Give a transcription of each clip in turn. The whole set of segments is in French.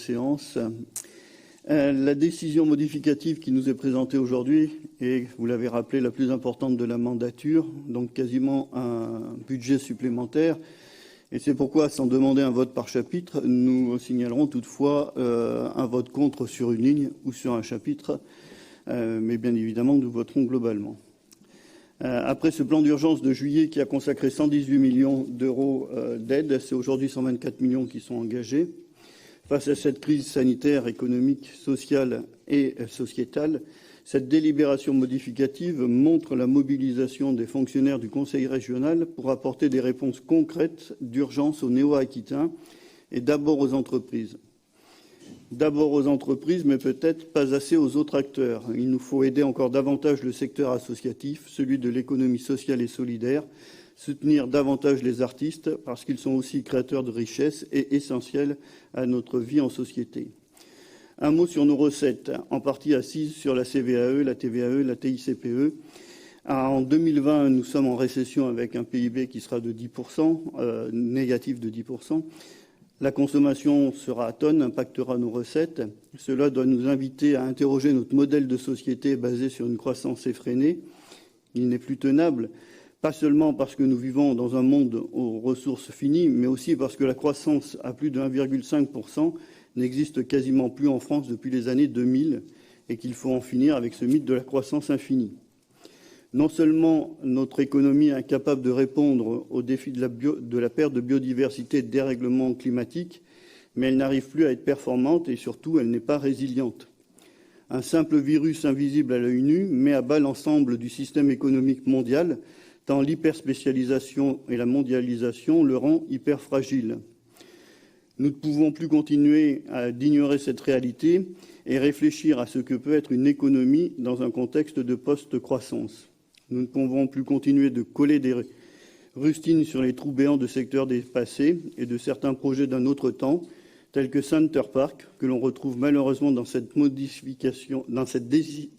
séance. La décision modificative qui nous est présentée aujourd'hui est, vous l'avez rappelé, la plus importante de la mandature, donc quasiment un budget supplémentaire. Et c'est pourquoi, sans demander un vote par chapitre, nous signalerons toutefois un vote contre sur une ligne ou sur un chapitre, mais bien évidemment, nous voterons globalement. Après ce plan d'urgence de juillet qui a consacré 118 millions d'euros d'aide, c'est aujourd'hui 124 millions qui sont engagés. Face à cette crise sanitaire, économique, sociale et sociétale, cette délibération modificative montre la mobilisation des fonctionnaires du Conseil régional pour apporter des réponses concrètes d'urgence aux Néo-Aquitains et d'abord aux entreprises. D'abord aux entreprises, mais peut-être pas assez aux autres acteurs. Il nous faut aider encore davantage le secteur associatif, celui de l'économie sociale et solidaire, soutenir davantage les artistes parce qu'ils sont aussi créateurs de richesses et essentiels à notre vie en société. Un mot sur nos recettes, en partie assises sur la CVAE, la TVAE, la TICPE. En 2020, nous sommes en récession avec un PIB qui sera de 10%, négatif de 10%. La consommation sera atone, impactera nos recettes. Cela doit nous inviter à interroger notre modèle de société basé sur une croissance effrénée. Il n'est plus tenable, pas seulement parce que nous vivons dans un monde aux ressources finies, mais aussi parce que la croissance à plus de 1,5% n'existe quasiment plus en France depuis les années 2000 et qu'il faut en finir avec ce mythe de la croissance infinie. Non seulement notre économie est incapable de répondre aux défis de la perte de biodiversité et de dérèglement climatique, mais elle n'arrive plus à être performante et surtout, elle n'est pas résiliente. Un simple virus invisible à l'œil nu met à bas l'ensemble du système économique mondial, tant l'hyperspécialisation et la mondialisation le rend hyper fragile. Nous ne pouvons plus continuer d'ignorer cette réalité et réfléchir à ce que peut être une économie dans un contexte de post-croissance. Nous ne pouvons plus continuer de coller des rustines sur les trous béants de secteurs dépassés et de certains projets d'un autre temps, tels que Center Park, que l'on retrouve malheureusement dans cette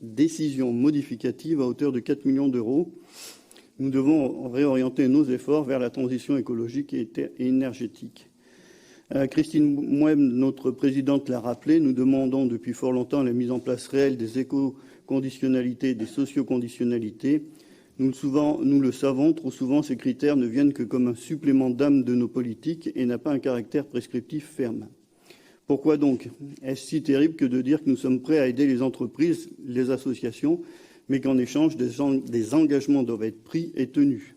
décision modificative à hauteur de 4 millions d'euros. Nous devons réorienter nos efforts vers la transition écologique et énergétique. Christine Mouem, notre présidente, l'a rappelé, nous demandons depuis fort longtemps la mise en place réelle des éco-conditionnalités et des socio-conditionnalités. Nous le savons, trop souvent, ces critères ne viennent que comme un supplément d'âme de nos politiques et n'ont pas un caractère prescriptif ferme. Pourquoi donc est-ce si terrible que de dire que nous sommes prêts à aider les entreprises, les associations, mais qu'en échange, des engagements doivent être pris et tenus?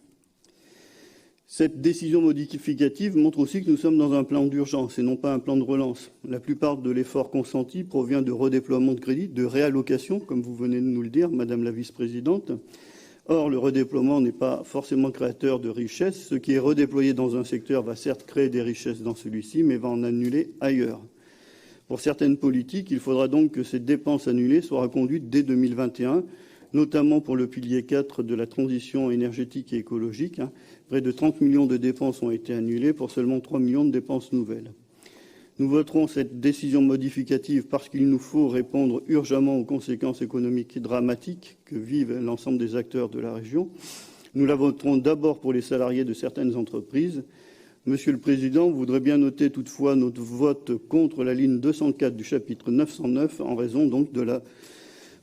Cette décision modificative montre aussi que nous sommes dans un plan d'urgence et non pas un plan de relance. La plupart de l'effort consenti provient de redéploiement de crédits, de réallocation, comme vous venez de nous le dire, Madame la vice-présidente. Or, le redéploiement n'est pas forcément créateur de richesses. Ce qui est redéployé dans un secteur va certes créer des richesses dans celui-ci, mais va en annuler ailleurs. Pour certaines politiques, il faudra donc que ces dépenses annulées soient reconduites dès 2021, notamment pour le pilier 4 de la transition énergétique et écologique. Près de 30 millions de dépenses ont été annulées pour seulement 3 millions de dépenses nouvelles. Nous voterons cette décision modificative parce qu'il nous faut répondre urgemment aux conséquences économiques dramatiques que vivent l'ensemble des acteurs de la région. Nous la voterons d'abord pour les salariés de certaines entreprises. Monsieur le Président, vous voudrez bien noter toutefois notre vote contre la ligne 204 du chapitre 909 en raison donc de la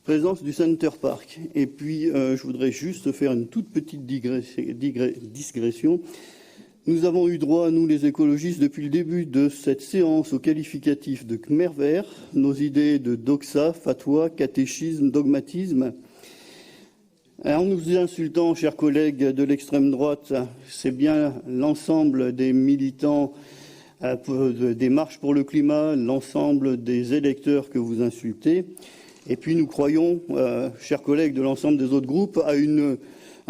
présence du Center Park. Et puis, je voudrais juste faire une toute petite digression. Nous avons eu droit, nous les écologistes, depuis le début de cette séance au qualificatif de Khmer vert, nos idées de doxa, fatwa, catéchisme, dogmatisme. En nous insultant, chers collègues de l'extrême droite, c'est bien l'ensemble des militants des marches pour le climat, l'ensemble des électeurs que vous insultez. Et puis nous croyons, chers collègues de l'ensemble des autres groupes, à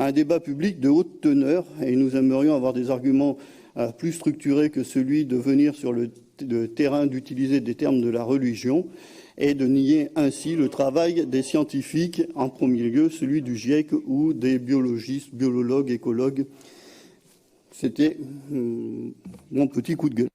un débat public de haute teneur et nous aimerions avoir des arguments plus structurés que celui de venir sur le terrain d'utiliser des termes de la religion et de nier ainsi le travail des scientifiques, en premier lieu celui du GIEC ou des biologistes, biologues, écologues. C'était mon petit coup de gueule.